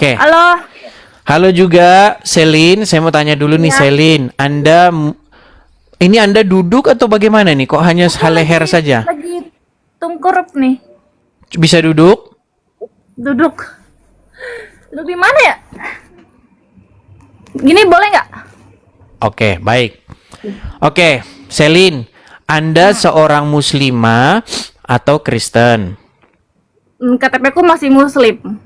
Oke. Halo. Halo juga Selin, saya mau tanya dulu nih Iya. Selin, ini Anda duduk atau bagaimana nih? Kok hanya Aku leher saja? lagi tungkurap nih. Bisa duduk? Duduk. Duduk di mana ya? Gini boleh nggak? Oke, baik. Oke, Selin, Anda seorang muslimah atau Kristen? KTP ku masih muslim.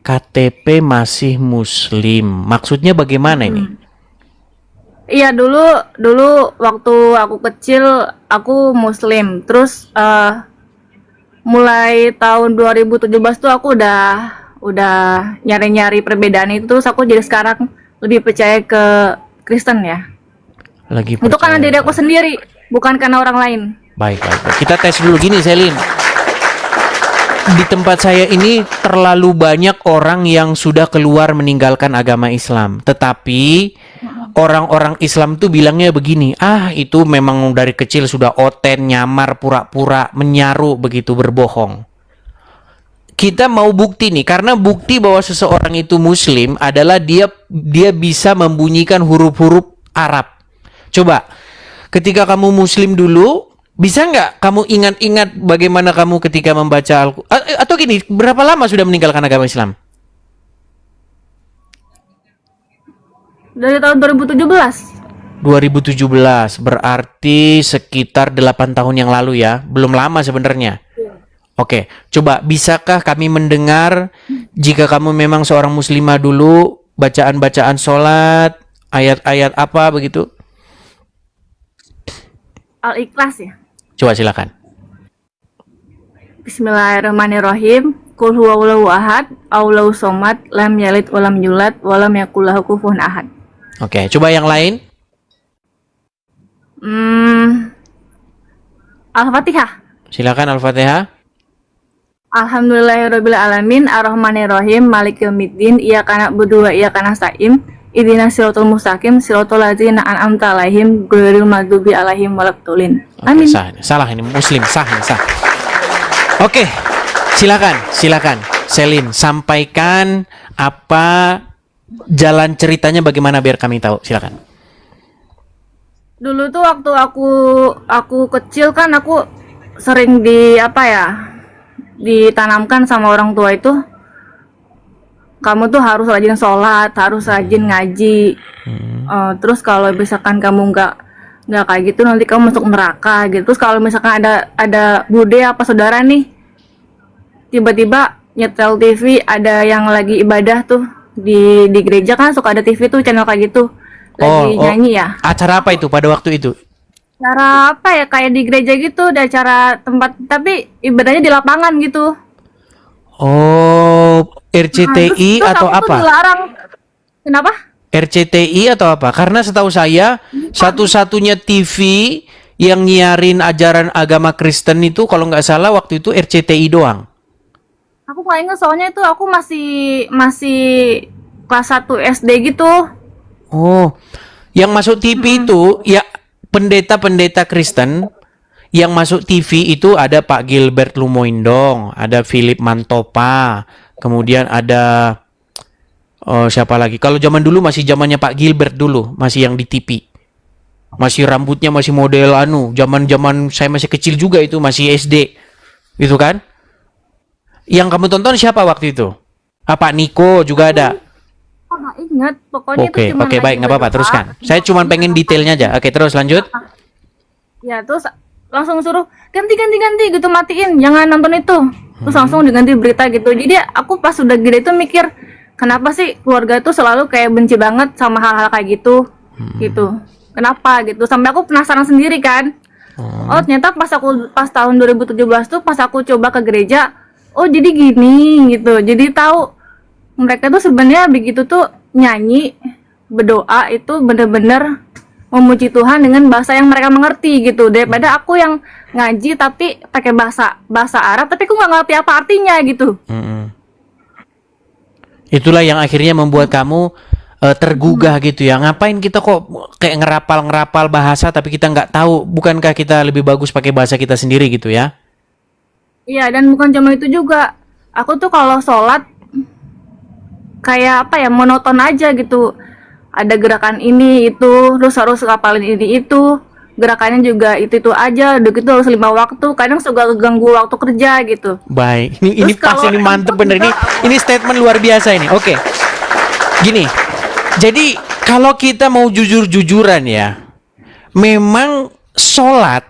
KTP masih muslim. Maksudnya bagaimana ini? Iya, dulu waktu aku kecil aku muslim. Terus mulai tahun 2017 tuh aku udah nyari-nyari perbedaan itu, terus aku jadi sekarang lebih percaya ke Kristen ya. Lagi Itu karena percaya. diri aku sendiri, bukan karena orang lain. Baik, baik, baik. Kita tes dulu gini, Selin. Di tempat saya ini terlalu banyak orang yang sudah keluar meninggalkan agama Islam. Tetapi orang-orang Islam tuh bilangnya begini, itu memang dari kecil sudah oten, nyamar, pura-pura, menyaru, begitu berbohong. Kita mau bukti nih, karena bukti bahwa seseorang itu muslim adalah dia bisa membunyikan huruf-huruf Arab. Coba, ketika kamu muslim dulu, bisa nggak kamu ingat-ingat bagaimana kamu ketika membaca Al-Quran? Atau gini, berapa lama sudah meninggalkan agama Islam? Dari tahun 2017. 2017, berarti sekitar 8 tahun yang lalu ya. Belum lama sebenarnya. Oke, coba bisakah kami mendengar jika kamu memang seorang muslimah dulu, bacaan-bacaan sholat, ayat-ayat apa begitu? Al-Ikhlas ya. Coba silakan. Bismillahirrahmanirrahim. Qul huwallahu ahad, Allahu somad, lam yalid walam yulad, walam yakul lahu kufuwan ahad. Oke, coba yang lain. Al-Fatihah. Silakan Al-Fatihah. Alhamdulillahirabbil alamin, arrahmanirrahim, maliki yaumiddin, iyyaka na'budu wa iyyaka nasta'in, ihdinas siratal mustaqim, siratal ladzina an'amta 'alaihim, ghairil maghdubi 'alaihim waladdallin. Oke, Amin. salah ini muslim, sah. Oke, silakan Selin, sampaikan apa jalan ceritanya, bagaimana biar kami tahu. Silakan. Dulu tuh waktu aku kecil kan aku sering ditanamkan sama orang tua itu, kamu tuh harus rajin sholat, harus rajin ngaji. Terus kalau misalkan kamu nggak kayak gitu nanti kamu masuk neraka gitu. Terus kalau misalkan ada bude apa saudara nih tiba-tiba nyetel TV, ada yang lagi ibadah tuh di gereja kan suka ada TV tuh channel kayak gitu lagi nyanyi ya. Acara apa itu pada waktu itu? Cara apa ya, kayak di gereja gitu, ada acara tempat tapi ibadahnya di lapangan gitu. Oh, Nah, RCTI terus atau aku tuh apa? dilarang. Kenapa? RCTI atau apa? Karena setahu saya satu-satunya TV yang nyiarin ajaran agama Kristen itu kalau nggak salah waktu itu RCTI doang. Aku nggak inget soalnya itu aku masih kelas 1 SD gitu. Oh, yang masuk TV itu ya pendeta-pendeta Kristen yang masuk TV itu ada Pak Gilbert Lumoindong, ada Philip Mantopa, kemudian ada siapa lagi? Kalau zaman dulu masih zamannya Pak Gilbert dulu, masih yang di TV. Masih rambutnya masih model zaman-zaman saya masih kecil juga itu, masih SD. Gitu kan? Yang kamu tonton siapa waktu itu? Pak Niko juga ada. Oh, nggak inget. Pokoknya itu cuma Oke, baik, nggak apa-apa, teruskan. Saya cuma pengen detailnya aja. Oke, terus lanjut. Ya, terus langsung suruh ganti gitu, matiin, jangan nonton itu. Terus langsung diganti berita gitu. Jadi aku pas udah gede itu mikir, kenapa sih keluarga itu selalu kayak benci banget sama hal-hal kayak gitu. Gitu. Kenapa gitu? Sampai aku penasaran sendiri kan. Oh, ternyata pas tahun 2017 tuh pas aku coba ke gereja, oh jadi gini gitu. Jadi tahu mereka tuh sebenarnya begitu tuh nyanyi, berdoa itu bener-bener memuji Tuhan dengan bahasa yang mereka mengerti gitu, daripada aku yang ngaji tapi pakai bahasa Arab tapi aku nggak ngerti apa artinya gitu. Itulah yang akhirnya membuat kamu tergugah gitu ya. Ngapain kita kok kayak ngerapal bahasa tapi kita nggak tahu? Bukankah kita lebih bagus pakai bahasa kita sendiri gitu ya? Iya, dan bukan cuma itu juga. Aku tuh kalau sholat kayak apa ya, monoton aja gitu. Ada gerakan ini itu, terus harus ngapalin ini itu, gerakannya juga itu aja, udah gitu harus 5 waktu, kadang suka ganggu waktu kerja gitu. Baik, ini Terus pas, kalau ini mantep handphone bener, juga, ini statement luar biasa ini. Oke, gini, jadi kalau kita mau jujur-jujuran ya, memang sholat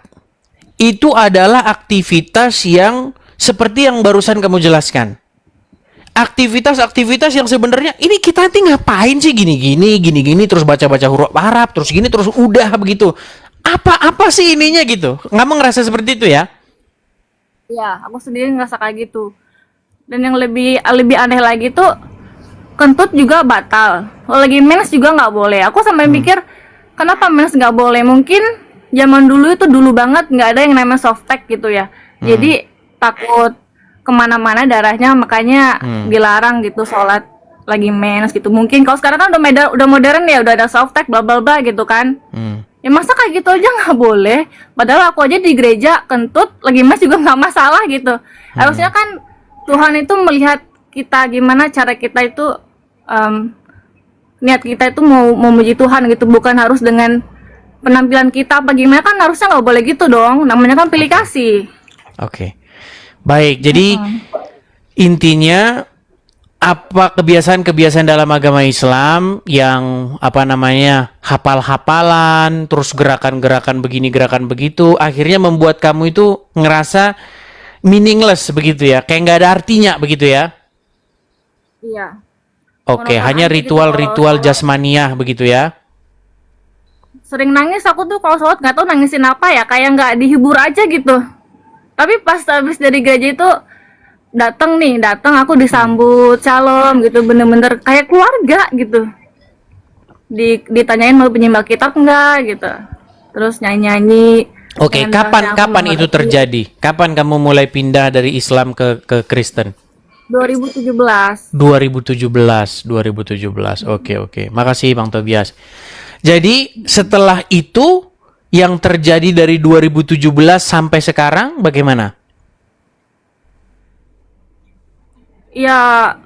itu adalah aktivitas yang seperti yang barusan kamu jelaskan. Aktivitas-aktivitas yang sebenarnya ini kita nanti ngapain sih gini-gini terus baca-baca huruf Arab terus gini terus udah begitu. Apa sih ininya gitu? Kamu ngerasa seperti itu ya? ya aku sendiri ngerasa kayak gitu. Dan yang lebih lebih aneh lagi tuh, kentut juga batal. Kalau lagi mens juga nggak boleh. Aku sampai mikir, kenapa mens nggak boleh? Mungkin zaman dulu itu dulu banget nggak ada yang namanya softtek gitu ya. Jadi takut kemana-mana darahnya, makanya dilarang gitu sholat lagi mens gitu. Mungkin kalau sekarang kan udah modern ya, udah ada softtek bla bla bla gitu kan. Ya masa kayak gitu aja nggak boleh? Padahal aku aja di gereja kentut lagi mens juga nggak masalah gitu. Harusnya kan Tuhan itu melihat kita gimana cara kita itu, niat kita itu mau memuji Tuhan gitu, bukan harus dengan penampilan kita apa gimana, kan harusnya nggak boleh gitu dong, namanya kan pilih kasih. Oke. Baik, jadi intinya apa kebiasaan-kebiasaan dalam agama Islam yang apa namanya hafal-hafalan, terus gerakan-gerakan begini, gerakan begitu, akhirnya membuat kamu itu ngerasa meaningless begitu ya, kayak nggak ada artinya begitu ya? Iya. Oke, Monoton hanya aja gitu ritual-ritual kalau sholat. jasmaniah begitu ya? Sering nangis aku tuh kalau sholat, nggak tahu nangisin apa ya, kayak nggak dihibur aja gitu. Tapi pas habis dari gereja itu datang aku disambut shalom gitu, bener-bener kayak keluarga gitu. Ditanyain mau penyimbang kitab enggak gitu, terus nyanyi-nyanyi Oke, dengan bahasa yang aku kapan nggak itu ngerti. terjadi? Kapan kamu mulai pindah dari Islam ke Kristen? 2017. 2017. Oke. Makasih Bang Tobias. Jadi setelah itu yang terjadi dari 2017 sampai sekarang bagaimana? Ya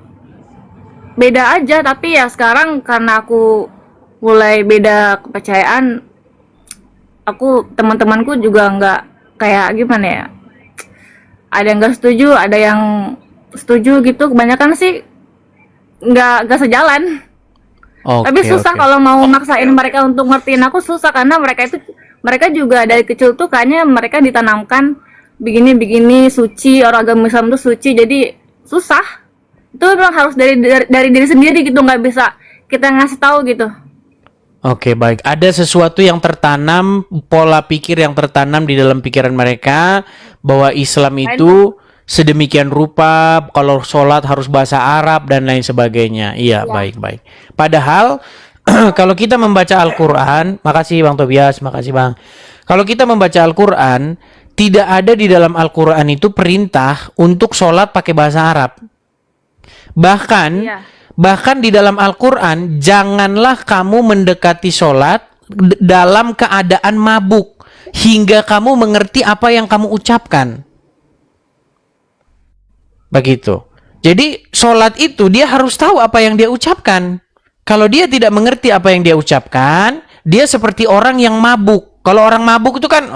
beda aja, tapi ya sekarang karena aku mulai beda kepercayaan, teman-temanku juga nggak kayak gimana ya, ada yang nggak setuju, ada yang setuju gitu, kebanyakan sih nggak sejalan. Tapi susah Oke. kalau mau maksain mereka untuk ngertiin aku, susah karena mereka juga dari kecil tuh kayaknya mereka ditanamkan begini suci, orang agama Islam tuh suci, jadi susah. Itu memang harus dari diri sendiri gitu, nggak bisa kita ngasih tahu gitu. Oke, baik. Ada sesuatu yang tertanam, pola pikir yang tertanam di dalam pikiran mereka bahwa Islam itu sedemikian rupa, kalau sholat harus bahasa Arab dan lain sebagainya. Iya, baik. Padahal kalau kita membaca Al-Quran, makasih Bang Tobias, makasih Bang. Kalau kita membaca Al-Quran, tidak ada di dalam Al-Quran itu perintah untuk sholat pakai bahasa Arab. Bahkan Iya. Bahkan di dalam Al-Quran, janganlah kamu mendekati sholat dalam keadaan mabuk hingga kamu mengerti apa yang kamu ucapkan. Begitu. Jadi sholat itu dia harus tahu apa yang dia ucapkan. Kalau dia tidak mengerti apa yang dia ucapkan, dia seperti orang yang mabuk. Kalau orang mabuk itu kan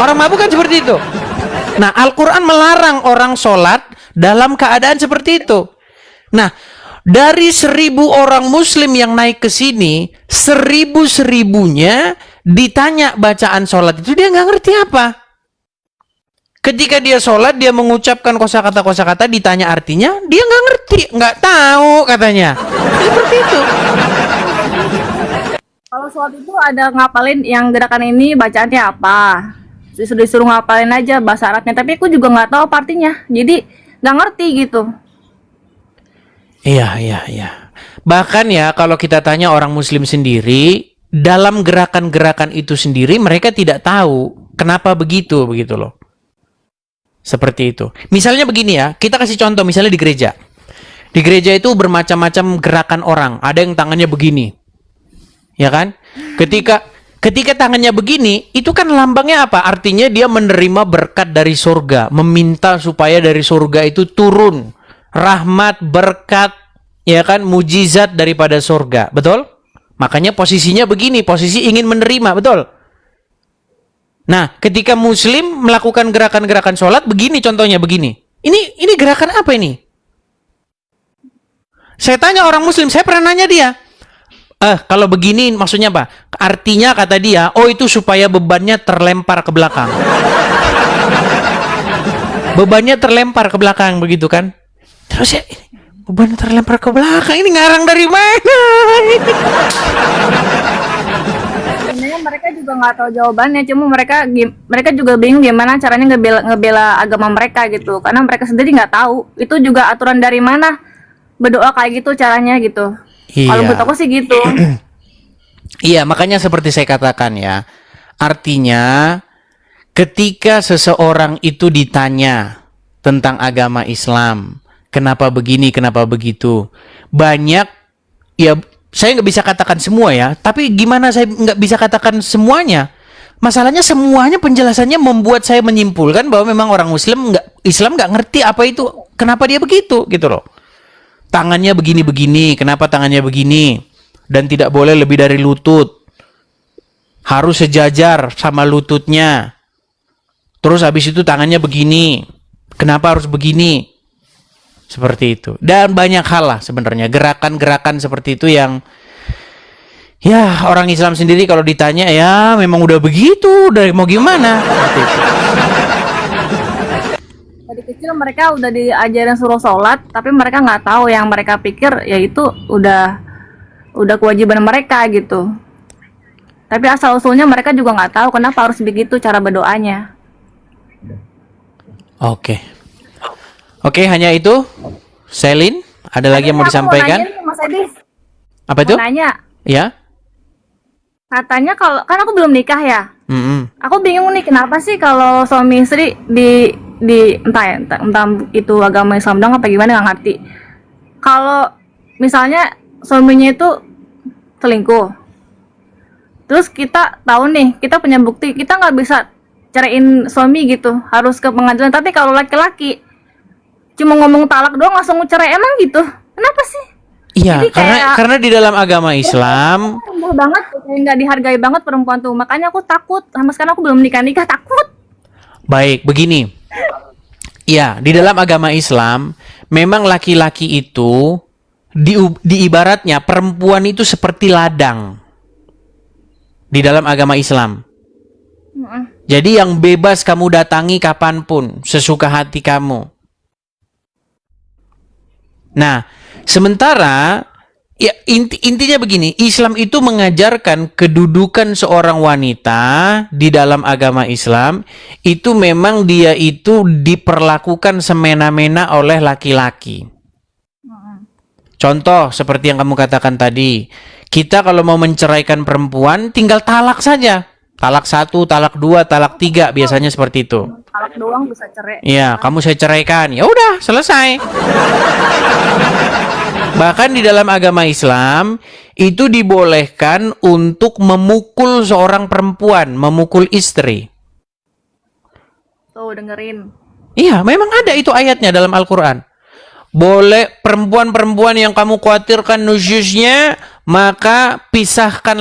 orang mabuk kan seperti itu. Nah, Al-Quran melarang orang sholat dalam keadaan seperti itu. Nah, dari 1.000 orang muslim yang naik ke sini, 1.000-1.000-nya ditanya bacaan sholat itu dia nggak ngerti apa. Ketika dia sholat, dia mengucapkan kosakata-kosakata, ditanya artinya, dia nggak ngerti, nggak tahu katanya. Seperti itu. Kalau sholat itu ada ngapalin yang gerakan ini bacaannya apa, disuruh ngapalin aja bahasa Arabnya, tapi aku juga nggak tahu apa artinya, jadi nggak ngerti gitu. Iya. Bahkan ya, kalau kita tanya orang muslim sendiri, dalam gerakan-gerakan itu sendiri, mereka tidak tahu kenapa begitu loh. Seperti itu. Misalnya begini ya, kita kasih contoh misalnya di gereja. Di gereja itu bermacam-macam gerakan orang. Ada yang tangannya begini. Ya kan? Ketika tangannya begini, itu kan lambangnya apa? Artinya dia menerima berkat dari surga, meminta supaya dari surga itu turun rahmat, berkat, ya kan, mujizat daripada surga. Betul? Makanya posisinya begini, posisi ingin menerima, betul? Nah, ketika muslim melakukan gerakan-gerakan sholat, begini contohnya, begini. Ini gerakan apa ini? Saya tanya orang muslim, saya pernah nanya dia. Kalau begini maksudnya apa? Artinya kata dia, oh itu supaya bebannya terlempar ke belakang. Bebannya terlempar ke belakang, begitu kan? Terus ya, beban terlempar ke belakang, ini ngarang dari mana? Sebenarnya mereka juga nggak tahu jawabannya, cuma mereka juga bingung gimana caranya ngebela agama mereka gitu, karena mereka sendiri nggak tahu itu juga aturan dari mana berdoa kayak gitu caranya gitu. Kalau menurut aku sih gitu. Iya, makanya seperti saya katakan ya, artinya ketika seseorang itu ditanya tentang agama Islam, kenapa begini, kenapa begitu, banyak, ya saya nggak bisa katakan semua ya, tapi gimana saya nggak bisa katakan semuanya? Masalahnya semuanya penjelasannya membuat saya menyimpulkan bahwa memang orang Islam nggak ngerti apa itu, kenapa dia begitu gitu loh. Tangannya begini-begini, kenapa tangannya begini? Dan tidak boleh lebih dari lutut. Harus sejajar sama lututnya. Terus habis itu tangannya begini. Kenapa harus begini? Seperti itu. Dan banyak hal lah sebenarnya. Gerakan-gerakan seperti itu yang, ya orang Islam sendiri kalau ditanya, ya memang udah begitu. Dari mau gimana? Seperti itu. Dari kecil mereka udah diajarin suruh sholat, tapi mereka nggak tahu, yang mereka pikir ya itu udah kewajiban mereka gitu. Tapi asal usulnya mereka juga nggak tahu kenapa harus begitu cara berdoanya. Oke, hanya itu. Selin, ada lagi yang mau disampaikan? Mau nanya nih, Mas Edi. Apa itu? Mau nanya. Ya. Katanya kalau kan aku belum nikah ya. Aku bingung nih kenapa sih kalau suami istri entah itu agama Islam dong apa gimana, nggak ngerti. Kalau misalnya suaminya itu selingkuh, terus kita tahu nih, kita punya bukti, kita nggak bisa ceraiin suami gitu, harus ke pengadilan. Tapi kalau laki-laki cuma ngomong talak doang langsung cerai, emang gitu? Kenapa sih? Iya, karena di dalam agama Islam rendah banget, nggak dihargai banget perempuan tuh. Makanya aku takut, sama sekarang aku belum nikah takut. Baik, begini. Ya, di dalam agama Islam, memang laki-laki itu diibaratnya perempuan itu seperti ladang di dalam agama Islam. Jadi yang bebas kamu datangi kapanpun, sesuka hati kamu. Nah, sementara ya intinya begini, Islam itu mengajarkan kedudukan seorang wanita di dalam agama Islam itu memang dia itu diperlakukan semena-mena oleh laki-laki. Contoh seperti yang kamu katakan tadi, kita kalau mau menceraikan perempuan tinggal talak saja. Talak 1, talak 2, talak 3 biasanya seperti itu. Talak doang bisa cerai. Iya, kamu saya ceraikan. Ya udah, selesai. Bahkan di dalam agama Islam itu dibolehkan untuk memukul seorang perempuan, memukul istri. Tuh dengerin. Iya, memang ada itu ayatnya dalam Al-Quran. Boleh perempuan-perempuan yang kamu khawatirkan nusyusnya, maka pisahkan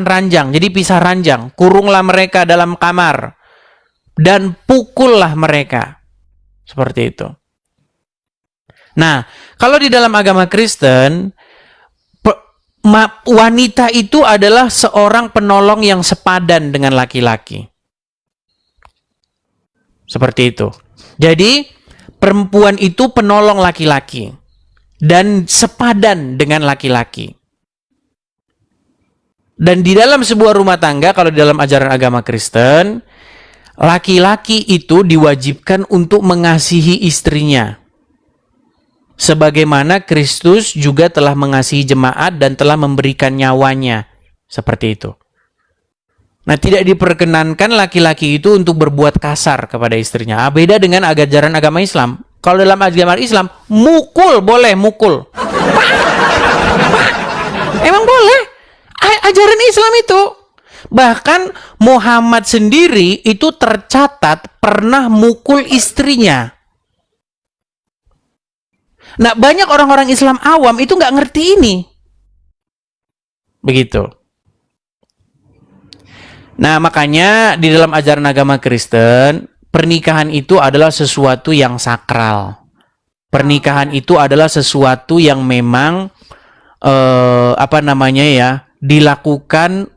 ranjang. Jadi pisah ranjang, kurunglah mereka dalam kamar dan pukullah mereka. Seperti itu. Nah, kalau di dalam agama Kristen, wanita itu adalah seorang penolong yang sepadan dengan laki-laki. Seperti itu. Jadi, perempuan itu penolong laki-laki dan sepadan dengan laki-laki. Dan di dalam sebuah rumah tangga, kalau di dalam ajaran agama Kristen, laki-laki itu diwajibkan untuk mengasihi istrinya. Sebagaimana Kristus juga telah mengasihi jemaat dan telah memberikan nyawanya. Seperti itu. Nah, tidak diperkenankan laki-laki itu untuk berbuat kasar kepada istrinya. Beda dengan ajaran agama Islam. Kalau dalam agama Islam, mukul boleh, mukul. Emang boleh. Ajaran Islam itu. Bahkan Muhammad sendiri itu tercatat pernah mukul istrinya. Nah, banyak orang-orang Islam awam itu nggak ngerti ini. Begitu. Nah, makanya di dalam ajaran agama Kristen, pernikahan itu adalah sesuatu yang sakral. Pernikahan itu adalah sesuatu yang memang dilakukan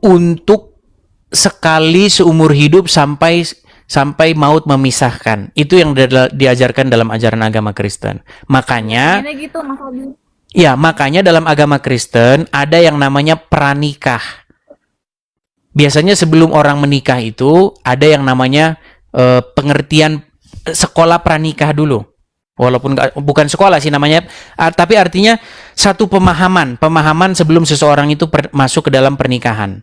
untuk sekali seumur hidup sampai maut memisahkan. Itu yang diajarkan dalam ajaran agama Kristen. Makanya Ini gitu Mas Abi. ya, makanya dalam agama Kristen ada yang namanya pranikah. Biasanya sebelum orang menikah itu ada yang namanya pengertian sekolah pranikah dulu. Walaupun bukan sekolah sih namanya, tapi artinya satu pemahaman sebelum seseorang itu masuk ke dalam pernikahan.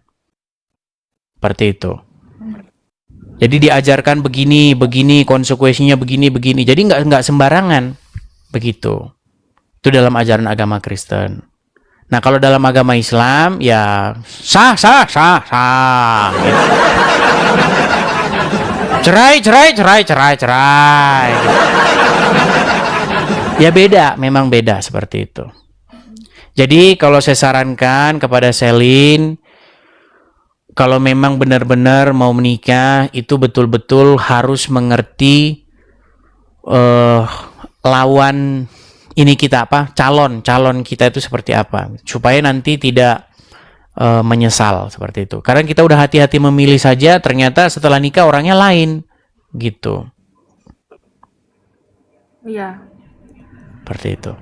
Seperti itu. Jadi diajarkan begini, konsekuensinya begini. Jadi nggak sembarangan, begitu. Itu dalam ajaran agama Kristen. Nah, kalau dalam agama Islam ya sah. Gitu. Cerai. Gitu. Ya beda, memang beda seperti itu. Jadi kalau saya sarankan kepada Selin, kalau memang benar-benar mau menikah, itu betul-betul harus mengerti lawan ini kita calon kita itu seperti apa, supaya nanti tidak menyesal seperti itu. Karena kita udah hati-hati memilih saja, ternyata setelah nikah orangnya lain, gitu. Iya. Seperti itu.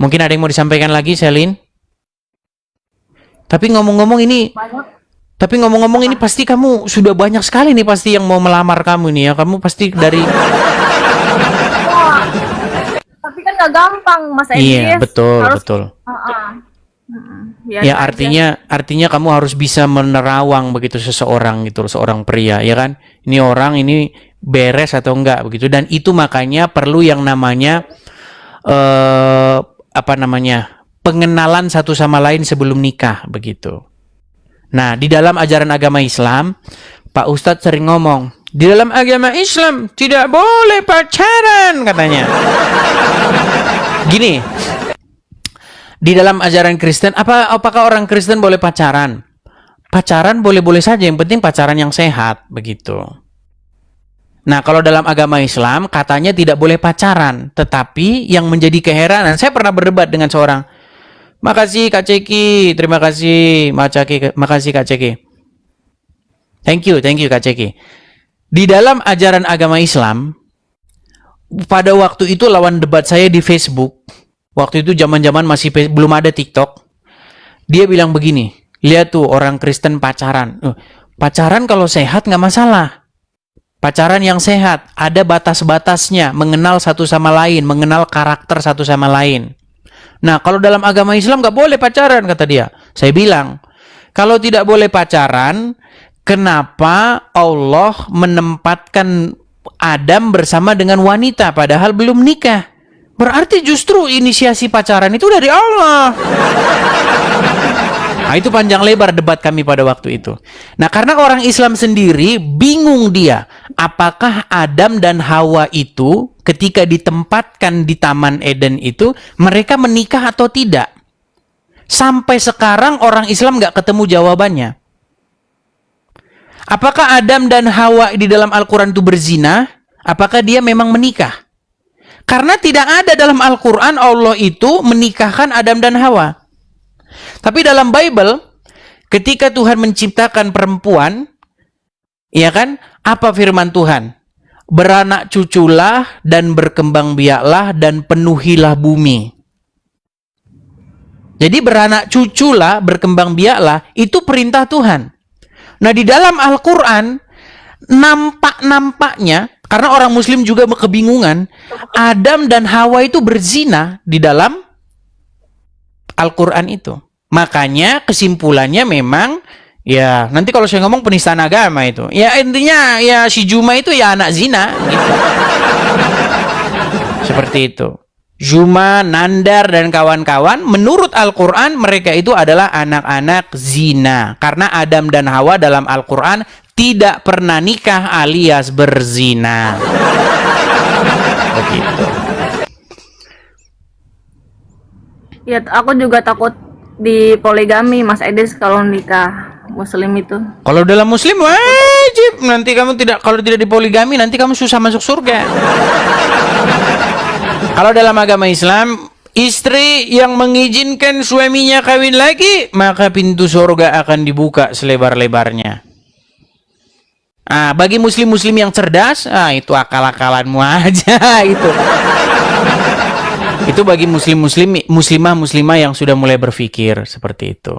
Mungkin ada yang mau disampaikan lagi, Selin? Tapi ngomong-ngomong ini pasti kamu sudah banyak sekali nih pasti yang mau melamar kamu nih ya. Kamu pasti dari Tapi kan nggak gampang Mas Edis. Iya, betul. Biasa Ya aja. artinya kamu harus bisa menerawang begitu seseorang gitu, seorang pria, ya kan? Ini orang ini beres atau enggak begitu, dan itu makanya perlu yang namanya pengenalan satu sama lain sebelum nikah begitu. Nah, di dalam ajaran agama Islam, Pak Ustadz sering ngomong, di dalam agama Islam tidak boleh pacaran katanya. Gini, di dalam ajaran Kristen, apakah orang Kristen boleh pacaran? Pacaran boleh-boleh saja, yang penting pacaran yang sehat begitu. Nah, kalau dalam agama Islam katanya tidak boleh pacaran, tetapi yang menjadi keheranan, saya pernah berdebat dengan seorang, makasih Kak Ceki, terima kasih makasih Kak Ceki. Thank you Kak Ceki. Di dalam ajaran agama Islam, pada waktu itu lawan debat saya di Facebook, waktu itu zaman-zaman masih belum ada TikTok, dia bilang begini, lihat tuh orang Kristen pacaran. Pacaran kalau sehat nggak masalah. Pacaran yang sehat, ada batas-batasnya, mengenal satu sama lain, mengenal karakter satu sama lain. Nah, kalau dalam agama Islam nggak boleh pacaran, kata dia. Saya bilang, kalau tidak boleh pacaran, kenapa Allah menempatkan Adam bersama dengan wanita padahal belum nikah? Berarti justru inisiasi pacaran itu dari Allah. Nah, itu panjang lebar debat kami pada waktu itu. Nah, karena orang Islam sendiri bingung dia, apakah Adam dan Hawa itu ketika ditempatkan di Taman Eden itu, mereka menikah atau tidak? Sampai sekarang orang Islam nggak ketemu jawabannya. Apakah Adam dan Hawa di dalam Al-Quran itu berzina? Apakah dia memang menikah? Karena tidak ada dalam Al-Quran Allah itu menikahkan Adam dan Hawa. Tapi dalam Bible, ketika Tuhan menciptakan perempuan, ya kan, apa firman Tuhan? Beranak cuculah dan berkembang biaklah dan penuhilah bumi. Jadi beranak cuculah, berkembang biaklah, itu perintah Tuhan. Nah, di dalam Al-Quran, nampaknya, karena orang Muslim juga kebingungan, Adam dan Hawa itu berzina di dalam Al-Quran itu. Makanya kesimpulannya memang, ya nanti kalau saya ngomong penistaan agama itu, ya intinya ya si Juma itu ya anak zina gitu. Seperti itu. Zuma, Nandar, dan kawan-kawan, menurut Al-Quran mereka itu adalah anak-anak zina. Karena Adam dan Hawa dalam Al-Quran tidak pernah nikah alias berzina. Begitu. Ya, aku juga takut di poligami, Mas Edis, kalau nikah Muslim itu. Kalau dalam Muslim wajib, nanti kamu tidak, kalau tidak dipoligami nanti kamu susah masuk surga. Kalau dalam agama Islam, istri yang mengizinkan suaminya kawin lagi, maka pintu surga akan dibuka selebar-lebarnya. Bagi muslim-muslim yang cerdas, itu akal-akalanmu aja itu. Itu bagi muslimah-muslimah yang sudah mulai berpikir seperti itu.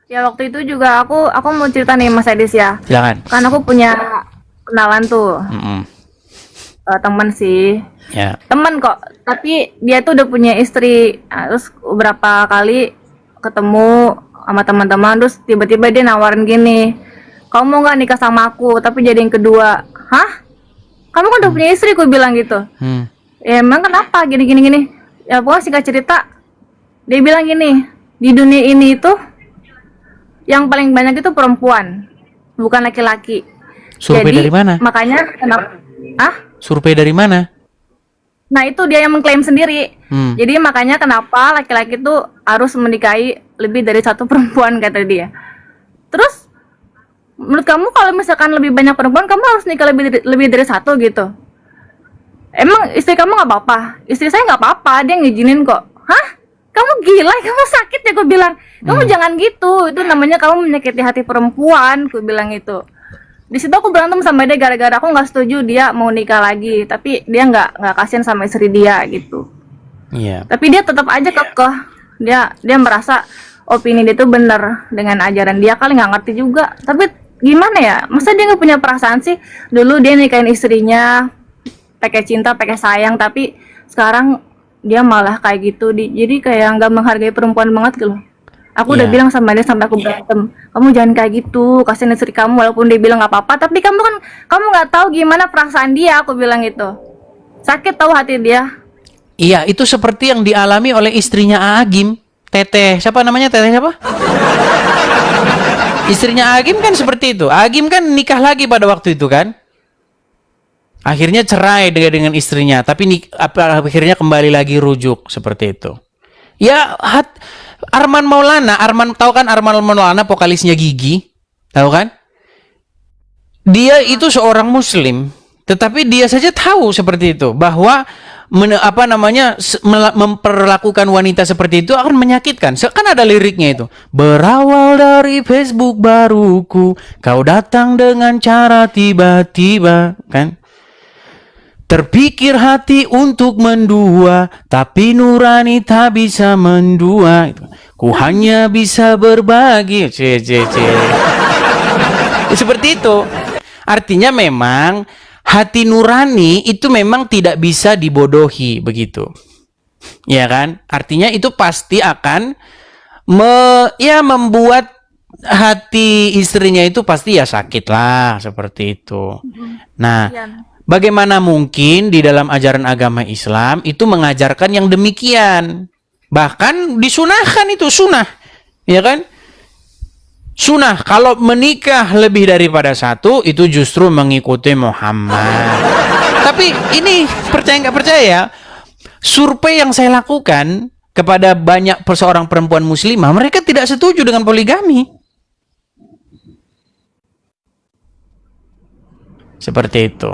Ya, waktu itu juga aku mau cerita nih, Mas Edis, ya. Silakan. Kan aku punya kenalan tuh. Temen sih. Ya. Temen kok, tapi dia tuh udah punya istri. Nah, terus beberapa kali ketemu sama teman-teman, terus tiba-tiba dia nawarin gini, kamu mau nggak nikah sama aku tapi jadi yang kedua? Hah? Kamu kan udah punya istri, aku bilang gitu. Ya, emang kenapa gini. Ya pokoknya singkat cerita, dia bilang gini, di dunia ini itu yang paling banyak itu perempuan, bukan laki-laki. Survei Jadi, dari mana? makanya kenapa? Survei dari mana? Nah, itu dia yang mengklaim sendiri. Jadi makanya kenapa laki-laki itu harus menikahi lebih dari satu perempuan, kata dia. Terus menurut kamu kalau misalkan lebih banyak perempuan, kamu harus nikah lebih dari satu gitu? Emang istri kamu nggak apa-apa? Istri saya nggak apa-apa, dia ngizinin kok. Hah? Kamu gila, kamu sakit ya, gue bilang. Kamu jangan gitu, itu namanya kamu menyakiti hati perempuan, gue bilang itu. Di situ aku berantem sama dia gara-gara aku nggak setuju dia mau nikah lagi, tapi dia nggak kasihan sama istri dia gitu. Iya. Tapi dia tetap aja kekeh. Dia merasa opini dia tuh bener dengan ajaran dia, kali nggak ngerti juga. Tapi gimana ya? Masa dia nggak punya perasaan sih? Dulu dia nikahin istrinya pakai cinta, pakai sayang, tapi sekarang dia malah kayak gitu. Jadi kayak nggak menghargai perempuan banget gitu loh. Aku udah bilang sama dia sampai aku berantem, kamu jangan kayak gitu, kasihin istri kamu. Walaupun dia bilang nggak apa-apa, tapi kamu nggak tahu gimana perasaan dia, aku bilang gitu. Sakit tahu hati dia. Iya, itu seperti yang dialami oleh istrinya Agim, Teteh. Siapa namanya? Teteh siapa? Istrinya Agim kan seperti itu. Agim kan nikah lagi pada waktu itu kan. Akhirnya cerai dengan istrinya, tapi akhirnya kembali lagi rujuk seperti itu. Ya, Arman Maulana, tahu kan Arman Maulana, vokalisnya Gigi, tahu kan? Dia itu seorang Muslim, tetapi dia saja tahu seperti itu bahwa memperlakukan wanita seperti itu akan menyakitkan. Kan ada liriknya itu. Berawal dari Facebook baruku, kau datang dengan cara tiba-tiba, kan? Terpikir hati untuk mendua, tapi nurani tak bisa mendua. Ku hanya bisa berbagi. Seperti itu. Artinya memang hati nurani itu memang tidak bisa dibodohi, begitu. Ya kan? Artinya itu pasti akan membuat hati istrinya itu pasti ya sakit lah, seperti itu. Nah, bagaimana mungkin di dalam ajaran agama Islam itu mengajarkan yang demikian? Bahkan disunahkan, itu sunnah, ya kan? Sunnah kalau menikah lebih daripada satu itu justru mengikuti Muhammad. Tapi ini percaya nggak percaya, survei yang saya lakukan kepada banyak seorang perempuan muslimah, mereka tidak setuju dengan poligami. Seperti itu.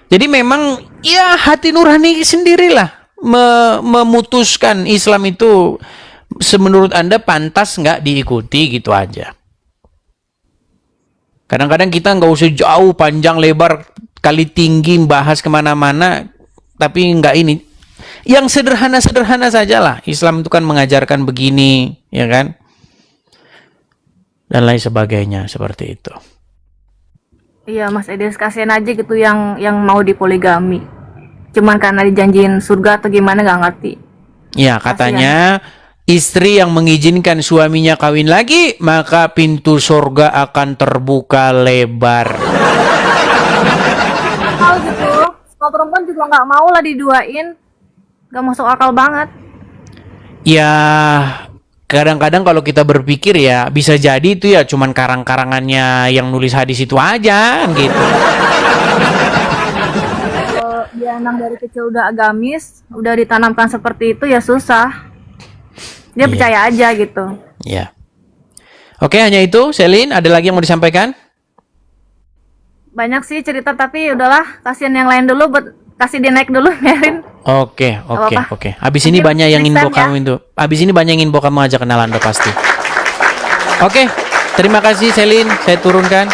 Jadi memang ya hati nurani sendirilah memutuskan Islam itu menurut Anda pantas nggak diikuti, gitu aja. Kadang-kadang kita nggak usah jauh panjang lebar kali tinggi bahas kemana-mana, tapi nggak ini. Yang sederhana-sederhana sajalah. Islam itu kan mengajarkan begini, ya kan? Dan lain sebagainya seperti itu. Iya, Mas Edis, kasihan aja gitu yang mau dipoligami. Cuman karena dijanjiin surga atau gimana nggak ngerti. Ya, katanya istri yang mengizinkan suaminya kawin lagi, maka pintu surga akan terbuka lebar. Tahu gitu, Sama perempuan juga nggak mau lah diduain. Gak masuk akal banget. Ya, kadang-kadang kalau kita berpikir ya bisa jadi itu ya cuman karang-karangannya yang nulis hadis itu aja gitu. Kalau dia emang dari kecil udah agamis, udah ditanamkan seperti itu ya susah. Dia Iya. percaya aja gitu. Ya. Oke, hanya itu. Selin, ada lagi yang mau disampaikan? Banyak sih cerita tapi udahlah, kasihan yang lain dulu buat kasih dia naik dulu biarin. Oke. apa-apa. Habis ini Nanti banyak yang next info time ya. kamu itu. Habis ini banyak yang info kamu aja kenal Anda pasti. Oke, terima kasih Selin. Saya turunkan.